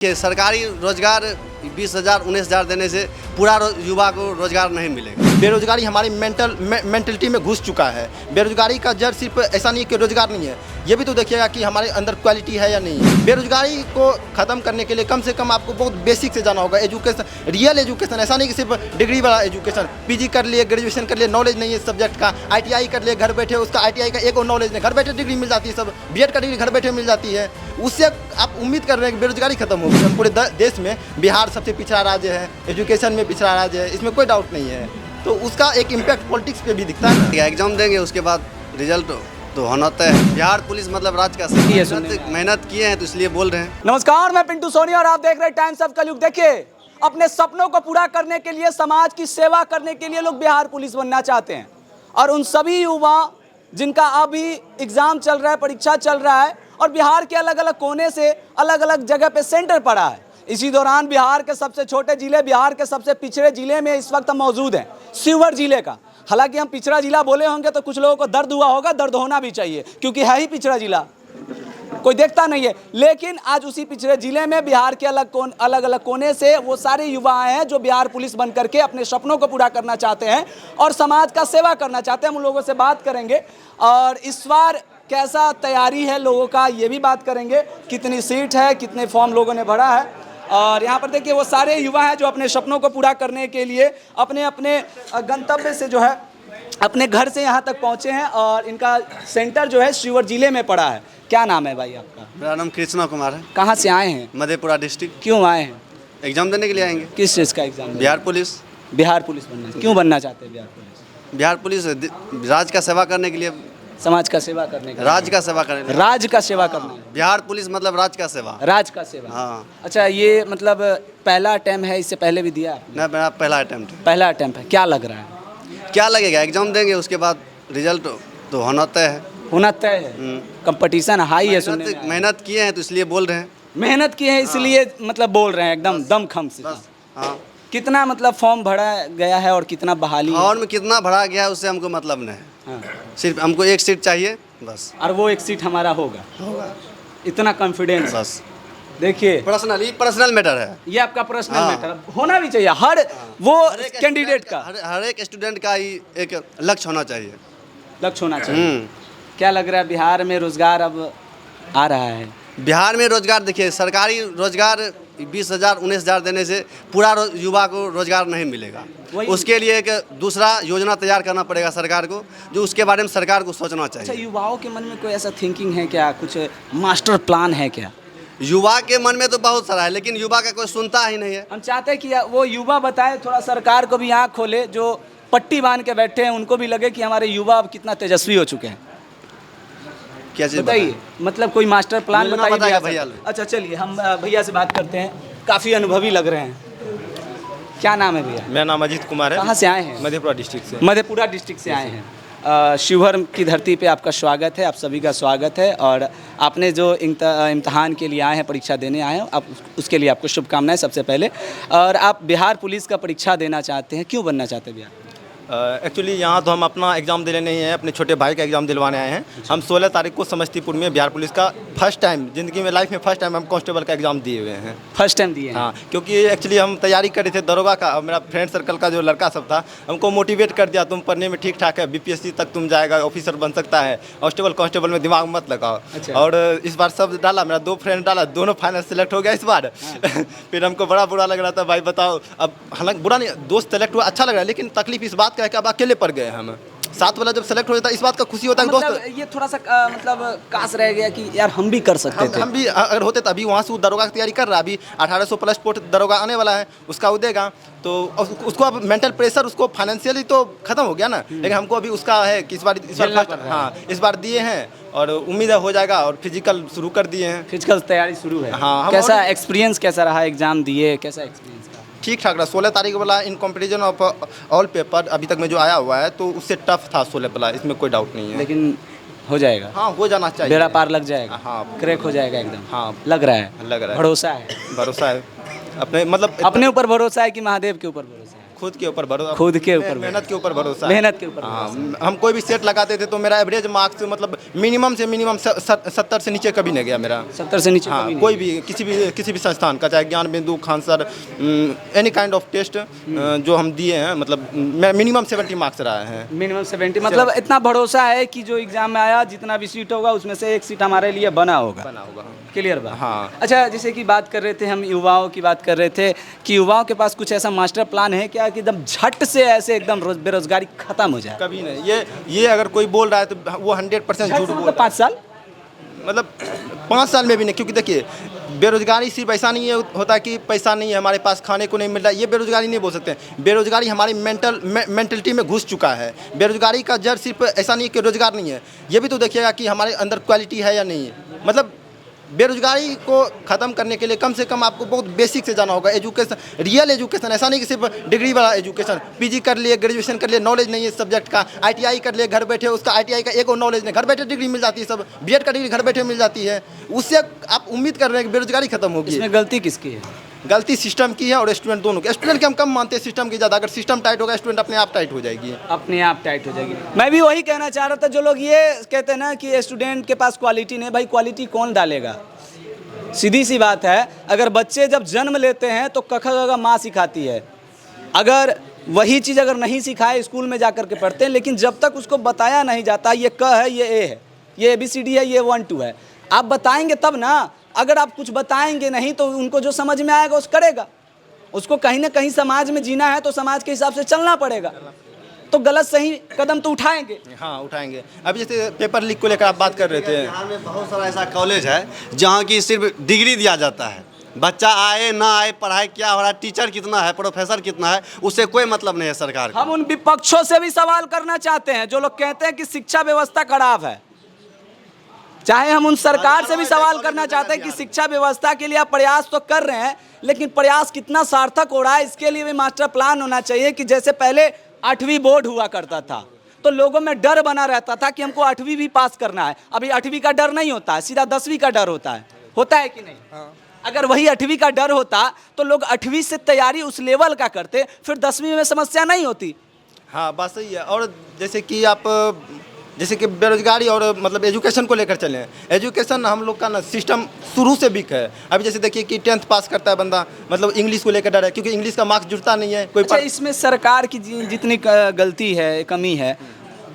कि सरकारी रोजगार 20,000 19,000 देने से पूरा युवा को रोजगार नहीं मिलेगा। बेरोजगारी हमारी मेंटलिटी में घुस चुका है। बेरोजगारी का जड़ सिर्फ ऐसा नहीं है कि रोजगार नहीं है, ये भी तो देखिएगा कि हमारे अंदर क्वालिटी है या नहीं है। बेरोजगारी को ख़त्म करने के लिए कम से कम आपको बहुत बेसिक से जाना होगा। एजुकेशन, रियल एजुकेशन, ऐसा नहीं कि सिर्फ डिग्री वाला एजुकेशन। पीजी कर लिए, ग्रेजुएशन कर लिए, नॉलेज नहीं है सब्जेक्ट का। आईटीआई कर लिए, घर बैठे उसका आईटीआई का एक और नॉलेज नहीं, घर बैठे डिग्री मिल जाती है। सब बीएड का डिग्री घर बैठे मिल जाती है। उससे आप उम्मीद कर रहे हैं कि बेरोजगारी खत्म होगी। हम पूरे देश में बिहार सबसे पिछड़ा राज्य है, एजुकेशन में पिछड़ा राज्य है, इसमें कोई डाउट नहीं है। तो उसका एक इम्पैक्ट पॉलिटिक्स पे भी दिखता है। एग्जाम देंगे उसके बाद रिजल्ट तो होना तय है। बिहार पुलिस मतलब राज का मेहनत किए हैं तो इसलिए बोल रहे हैं। नमस्कार, मैं पिंटू सोनी और आप देख रहे हैं टाइम्स ऑफ कलयुग। देखिए, अपने सपनों को पूरा करने के लिए, समाज की सेवा करने के लिए लोग बिहार पुलिस बनना चाहते हैं। और उन सभी युवा जिनका अभी एग्जाम चल रहा है, परीक्षा चल रहा है और बिहार के अलग अलग कोने से अलग अलग जगह पे सेंटर पड़ा है। इसी दौरान बिहार के सबसे छोटे जिले, बिहार के सबसे पिछड़े जिले में इस वक्त हम मौजूद हैं, शिवहर जिले का। हालांकि हम पिछड़ा जिला बोले होंगे तो कुछ लोगों को दर्द हुआ होगा, दर्द होना भी चाहिए क्योंकि है ही पिछड़ा जिला, कोई देखता नहीं है। लेकिन आज उसी पिछड़े जिले में बिहार के अलग अलग कोने से वो सारे युवा आए हैं जो बिहार पुलिस बन करके अपने सपनों को पूरा करना चाहते हैं और समाज का सेवा करना चाहते हैं। हम उन लोगों से बात करेंगे और इस बार कैसा तैयारी है लोगों का ये भी बात करेंगे। कितनी सीट है, कितने फॉर्म लोगों ने भरा है। और यहाँ पर देखिए वो सारे युवा हैं जो अपने सपनों को पूरा करने के लिए अपने अपने गंतव्य से जो है अपने घर से यहाँ तक पहुँचे हैं। और इनका सेंटर जो है शिवहर जिले में पड़ा है। क्या नाम है भाई आपका? मेरा नाम कृष्णा कुमार है। कहाँ से आए हैं? मधेपुरा डिस्ट्रिक्ट। क्यों आए हैं? एग्जाम देने के लिए आएंगे। किस चीज़ का exam? Bihar police. Bihar police बनना क्यों बनना चाहते हैं बिहार पुलिस? बिहार पुलिस राज का सेवा करने के लिए, समाज का सेवा करने का, राज का सेवा करने, राज का सेवा करना है। बिहार पुलिस मतलब राज का सेवा, राज का सेवा। हाँ। अच्छा, ये मतलब पहला अटेम्प्ट है, इससे पहले भी दिया आपने? नहीं, मेरा पहला अटेम्प्ट। पहला अटेम्प्ट है। क्या लग रहा है? क्या लगेगा, एग्जाम देंगे उसके बाद रिजल्ट तो होना तय है। होना तय है। कंपटीशन हाई है सुनने में। मेहनत किए हैं तो इसलिए बोल रहे हैं। मेहनत की है इसलिए मतलब बोल रहे हैं एकदम दमखम से। हाँ। कितना मतलब फॉर्म भरा गया है और कितना बहाली? फॉर्म में कितना भरा गया है उससे हमको मतलब नहीं। हाँ। सिर्फ हमको एक सीट चाहिए बस। और वो एक सीट हमारा होगा, इतना कॉन्फिडेंस बस। देखिए, पर्सनल मैटर है ये, आपका पर्सनल मैटर होना भी चाहिए हर वो कैंडिडेट का। हर एक स्टूडेंट का ही एक लक्ष्य होना चाहिए। लक्ष्य होना चाहिए। क्या लग रहा है बिहार में रोजगार अब आ रहा है? बिहार में रोजगार देखिए, सरकारी रोजगार 20,000 19,000 देने से पूरा युवा को रोजगार नहीं मिलेगा। उसके लिए एक दूसरा योजना तैयार करना पड़ेगा सरकार को, जो उसके बारे में सरकार को सोचना चाहिए। अच्छा, युवाओं के मन में कोई ऐसा थिंकिंग है क्या, कुछ मास्टर प्लान है क्या? युवा के मन में तो बहुत सारा है, लेकिन युवा का कोई सुनता ही नहीं है। हम चाहते हैं कि वो युवा बताए, थोड़ा सरकार को भी आँख खोले। जो पट्टी बांध के बैठे हैं उनको भी लगे कि हमारे युवा अब कितना तेजस्वी हो चुके हैं। क्या चीज़ बताइए, मतलब कोई मास्टर प्लान बताइए भैया। अच्छा चलिए हम भैया से बात करते हैं, काफ़ी अनुभवी लग रहे हैं। क्या नाम है भैया? मेरा नाम अजीत कुमार है। कहाँ से आए हैं? मधेपुरा डिस्ट्रिक्ट से। मधेपुरा डिस्ट्रिक्ट से आए हैं। शिवहर की धरती पे आपका स्वागत है, आप सभी का स्वागत है। और आपने जो इम्तहान के लिए आए हैं, परीक्षा देने आए हैं, आप उसके लिए आपको शुभकामनाएं सबसे पहले। और आप बिहार पुलिस का परीक्षा देना चाहते हैं, क्यों बनना चाहते हैं बिहार? एक्चुअली यहाँ तो हम अपना एग्ज़ाम देने नहीं है, अपने छोटे भाई का एग्ज़ाम दिलवाने आए हैं। हम 16 तारीख को समस्तीपुर में बिहार पुलिस का फर्स्ट टाइम ज़िंदगी में, लाइफ में फर्स्ट टाइम हम कांस्टेबल का एग्ज़ाम दिए हुए हैं। फर्स्ट टाइम दिए? हाँ, क्योंकि एक्चुअली हम तैयारी कर रहे थे दरोगा का, और मेरा फ्रेंड सर्कल का जो लड़का सब था हमको मोटिवेट कर दिया, तुम पढ़ने में ठीक ठाक है, BPSC तक तुम जाएगा, ऑफिसर बन सकता है, कांस्टेबल में दिमाग मत लगाओ। अच्छा। और इस बार सब डाला, मेरा 2 फ्रेंड डाला, दोनों फाइनल सेलेक्ट हो गया इस बार। फिर हमको बड़ा बुरा लग रहा था, भाई बताओ। अब हालांकि बुरा नहीं, दोस्त सेलेक्ट हुआ, अच्छा लग रहा है, लेकिन तकलीफ इस बात का है कि अब अकेले पड़ गए हम। साथ वाला जब सेलेक्ट हो जाता है इस बात का खुशी होता है कि मतलब दोस्त, ये थोड़ा सा मतलब काश रह गया कि यार हम भी कर सकते थे। हम भी अगर होते तो अभी वहाँ से वो दरोगा की तैयारी कर रहा है। अभी 1800 प्लस पोस्ट दरोगा आने वाला है, उसका वो देगा तो उसको अब मेंटल प्रेशर, उसको फाइनेंशियली तो खत्म हो गया ना। लेकिन हमको अभी उसका है कि इस बार हाँ इस बार दिए हैं और उम्मीद है हो जाएगा। और फिजिकल शुरू कर दिए हैं, फिजिकल तैयारी शुरू है। हाँ। कैसा एक्सपीरियंस, कैसा रहा एग्जाम दिए, कैसा एक्सपीरियंस? ठीक ठाक रहा। 16 तारीख वाला इन कॉम्पिटिशन ऑफ ऑल पेपर अभी तक में जो आया हुआ है तो उससे टफ था 16 वाला, इसमें कोई डाउट नहीं है। लेकिन हो जाएगा। हाँ, हो जाना चाहिए, बेड़ा पार लग जाएगा। हाँ, क्रैक हो जाएगा एकदम। हाँ, लग रहा है भरोसा है। भरोसा है अपने मतलब अपने ऊपर भरोसा है कि महादेव के ऊपर भरोसा है? खुद के ऊपर भरोसा, खुद के ऊपर मेहनत के ऊपर भरोसा है। मेहनत के ऊपर हाँ, हम कोई भी सेट लगाते थे तो मेरा एवरेज मार्क्स मतलब मिनिमम से मिनिमम 70 से नीचे कभी नहीं गया मेरा। 70 से नीचे हाँ, कभी नहीं। कोई भी किसी भी संस्थान का, चाहे Gyan Bindu, Khan sir, any kind of test जो हम दिए हैं, मतलब मिनिमम 70 मार्क्स रहा है। मिनिमम 70, मतलब इतना भरोसा है कि जो एग्जाम में आया जितना भी सीट होगा उसमें से एक सीट हमारे लिए बना होगा। क्लियर बात। हाँ। अच्छा, जैसे कि बात कर रहे थे हम, युवाओं की बात कर रहे थे कि युवाओं के पास कुछ ऐसा मास्टर प्लान है क्या कि एकदम झट से ऐसे एकदम बेरोजगारी खत्म हो जाए? कभी नहीं। ये अगर कोई बोल रहा है तो वो 100% झूठ बोल रहा है। 5 साल, मतलब 5 साल में भी नहीं, क्योंकि देखिए बेरोजगारी सिर्फ ऐसा नहीं है होता कि पैसा नहीं है हमारे पास, खाने को नहीं मिल रहा है, ये बेरोजगारी नहीं बोल सकते हैं। बेरोजगारी हमारी मेंटलिटी में घुस चुका है। बेरोजगारी का जड़ सिर्फ ऐसा नहीं है कि रोजगार नहीं है, ये भी तो देखिएगा कि हमारे अंदर क्वालिटी है या नहीं है। मतलब बेरोजगारी को ख़त्म करने के लिए कम से कम आपको बहुत बेसिक से जाना होगा। एजुकेशन, रियल एजुकेशन, ऐसा नहीं कि सिर्फ डिग्री वाला एजुकेशन, पीजी कर लिए, ग्रेजुएशन कर लिए, नॉलेज नहीं है सब्जेक्ट का, आईटीआई कर लिए, घर बैठे उसका आईटीआई का एक और नॉलेज नहीं, घर बैठे डिग्री मिल जाती है, सब बीएड का डिग्री घर बैठे मिल जाती है। उससे आप उम्मीद कर रहे हैं कि बेरोजगारी खत्म होगी। इसमें गलती किसकी है? गलती सिस्टम की है और स्टूडेंट दोनों की। स्टूडेंट के हम कम मानते हैं, सिस्टम की ज़्यादा। अगर सिस्टम टाइट होगा स्टूडेंट अपने आप टाइट हो जाएगी, अपने आप टाइट हो जाएगी। मैं भी वही कहना चाह रहा था, जो लोग ये कहते हैं ना कि स्टूडेंट के पास क्वालिटी नहीं, भाई क्वालिटी कौन डालेगा? सीधी सी बात है, अगर बच्चे जब जन्म लेते हैं तो क ख ग घ माँ सिखाती है। अगर वही चीज़ अगर नहीं सिखाए, स्कूल में जाकर के पढ़ते हैं, लेकिन जब तक उसको बताया नहीं जाता ये क है, ये ए है, ये ABCD है, ये 1 2 है, आप बताएंगे तब ना। अगर आप कुछ बताएंगे नहीं तो उनको जो समझ में आएगा उस करेगा। उसको कहीं ना कहीं समाज में जीना है तो समाज के हिसाब से चलना पड़ेगा, तो गलत सही कदम तो उठाएंगे। हाँ उठाएंगे। अभी जैसे पेपर लीक को लेकर आप बात कर रहे थे, बिहार में बहुत सारा ऐसा कॉलेज है जहाँ की सिर्फ डिग्री दिया जाता है। बच्चा आए ना आए, पढ़ाई क्या हो रहा है, टीचर कितना है, प्रोफेसर कितना है, उससे कोई मतलब नहीं है सरकार को। हम उन विपक्षों से भी सवाल करना चाहते हैं जो लोग कहते हैं कि शिक्षा व्यवस्था खराब है। चाहे हम उन सरकार से भी सवाल करना चाहते हैं कि शिक्षा व्यवस्था के लिए आप प्रयास तो कर रहे हैं, लेकिन प्रयास कितना सार्थक हो रहा है, इसके लिए भी मास्टर प्लान होना चाहिए। कि जैसे पहले 8वीं बोर्ड हुआ करता था तो लोगों में डर बना रहता था कि हमको 8वीं भी पास करना है। अभी 8वीं का डर नहीं होता है, सीधा 10वीं का डर होता है कि नहीं? हाँ। अगर वही 8वीं का डर होता तो लोग 8वीं से तैयारी उस लेवल का करते, फिर 10वीं में समस्या नहीं होती। हाँ बात सही है। और जैसे कि बेरोजगारी और मतलब एजुकेशन को लेकर चले, एजुकेशन हम लोग का ना सिस्टम शुरू से वीक है। अभी जैसे देखिए कि 10th पास करता है बंदा, मतलब इंग्लिश को लेकर डर है, क्योंकि इंग्लिश का मार्क्स जुड़ता नहीं है। कोई अच्छा, इसमें सरकार की जितनी गलती है, कमी है,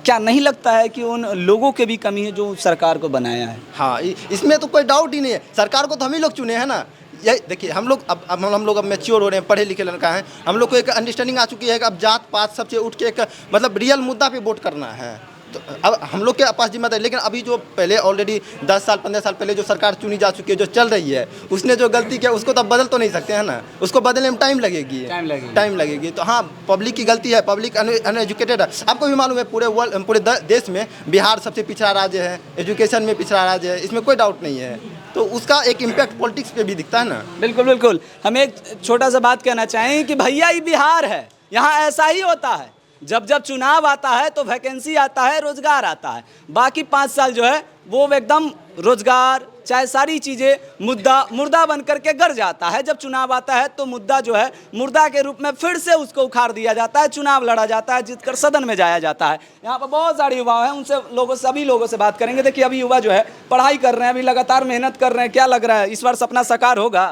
क्या नहीं लगता है कि उन लोगों के भी कमी है जो सरकार को बनाया है? हाँ, इसमें तो कोई डाउट ही नहीं है। सरकार को तो हम ही लोग चुने हैं ना। ये देखिए हम लोग अब मैच्योर हो रहे हैं, पढ़े लिखे लड़का हैं, हम लोग को एक अंडरस्टैंडिंग आ चुकी है कि अब जात पात सबसे उठ के एक मतलब रियल मुद्दा पे वोट करना है। तो अब हम लोग के पास जिम्मेदारी। लेकिन अभी जो पहले ऑलरेडी 10 साल 15 साल पहले जो सरकार चुनी जा चुकी है, जो चल रही है, उसने जो गलती किया उसको तो अब बदल तो नहीं सकते हैं ना। उसको बदलने में टाइम लगेगी। तो हाँ, पब्लिक की गलती है, पब्लिक अनएजुकेटेड है। आपको भी मालूम है पूरे देश में बिहार सबसे पिछड़ा राज्य है, एजुकेशन में पिछड़ा राज्य है, इसमें कोई डाउट नहीं है। तो उसका एक इम्पैक्ट पॉलिटिक्स पे भी दिखता है ना। बिल्कुल। हम एक छोटा सा बात कहना चाहेंगे कि भैया ये बिहार है, यहाँ ऐसा ही होता है। जब चुनाव आता है तो वैकेंसी आता है, रोजगार आता है। बाकी 5 साल जो है वो एकदम रोजगार चाहे सारी चीज़ें मुर्दा बन करके गिर जाता है। जब चुनाव आता है तो मुद्दा जो है मुर्दा के रूप में फिर से उसको उखाड़ दिया जाता है, चुनाव लड़ा जाता है, जीतकर सदन में जाया जाता है। यहाँ पर बहुत सारे युवा हैं, उनसे सभी लोगों से बात करेंगे। देखिए अभी युवा जो है पढ़ाई कर रहे हैं, अभी लगातार मेहनत कर रहे हैं। क्या लग रहा है इस बार सपना साकार होगा?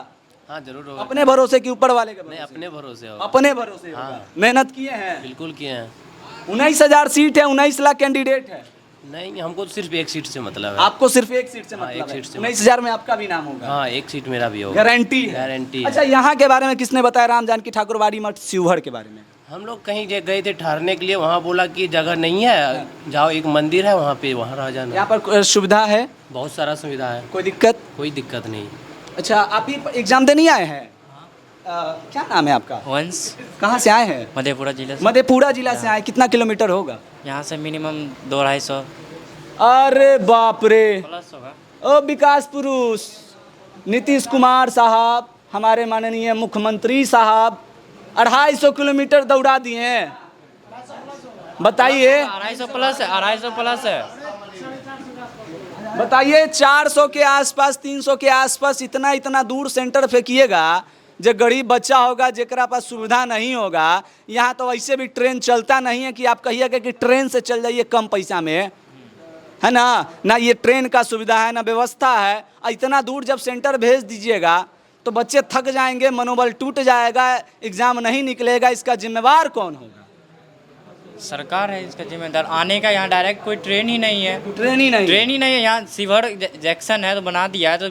हाँ जरूर होगा। अपने भरोसे के ऊपर वाले के भरोसे? नहीं, अपने भरोसे होगा। अपने भरोसे होगा। मेहनत किए हैं? बिल्कुल किए हैं। 19,000 सीट है, 19 लाख कैंडिडेट है। नहीं, हमको सिर्फ एक सीट से मतलब है। आपको सिर्फ एक सीट से मतलब एक सीट से 19,000 में आपका भी नाम होगा? हाँ, एक सीट मेरा भी होगा। गारंटी। अच्छा, यहाँ के बारे में किसने बताया? राम जानकी ठाकुरवाड़ी मठ शिवहर के बारे में? हम लोग कहीं गए थे ठहरने के लिए, वहाँ बोला कि जगह नहीं है, जाओ एक मंदिर है वहाँ पे, वहाँ रह जाना। यहाँ पर सुविधा है? बहुत सारा सुविधा है। कोई दिक्कत? कोई दिक्कत नहीं। अच्छा, आप ही एग्जाम देने आए हैं? क्या नाम है आपका? वंश। कहाँ से आए हैं? मधेपुरा जिला से। मधेपुरा जिला से आए। कितना किलोमीटर होगा यहाँ से? मिनिमम 200-250। अरे बाप रे, प्लस होगा। ओ विकास पुरुष नीतीश कुमार साहब, हमारे माननीय मुख्यमंत्री साहब 250 किलोमीटर दौड़ा दिए हैं। बताइए। 250 प्लस है, 250 प्लस है। बताइए 400 के आसपास, 300 के आसपास इतना दूर सेंटर फेंकिएगा जो गरीब बच्चा होगा जेकरा पास सुविधा नहीं होगा, यहाँ तो वैसे भी ट्रेन चलता नहीं है कि आप कहिएगा कि ट्रेन से चल जाइए कम पैसा में, है ना ये ट्रेन का सुविधा है ना व्यवस्था है। इतना दूर जब सेंटर भेज दीजिएगा तो बच्चे थक जाएंगे, मनोबल टूट जाएगा, एग्जाम नहीं निकलेगा, इसका जिम्मेवार कौन होगा? सरकार है इसका जिम्मेदार। आने का यहाँ डायरेक्ट कोई ट्रेन ही नहीं है, ट्रेन ही नहीं ट्रेन ही नहीं है यहाँ। शिवहर जंक्शन है तो बना दिया है तो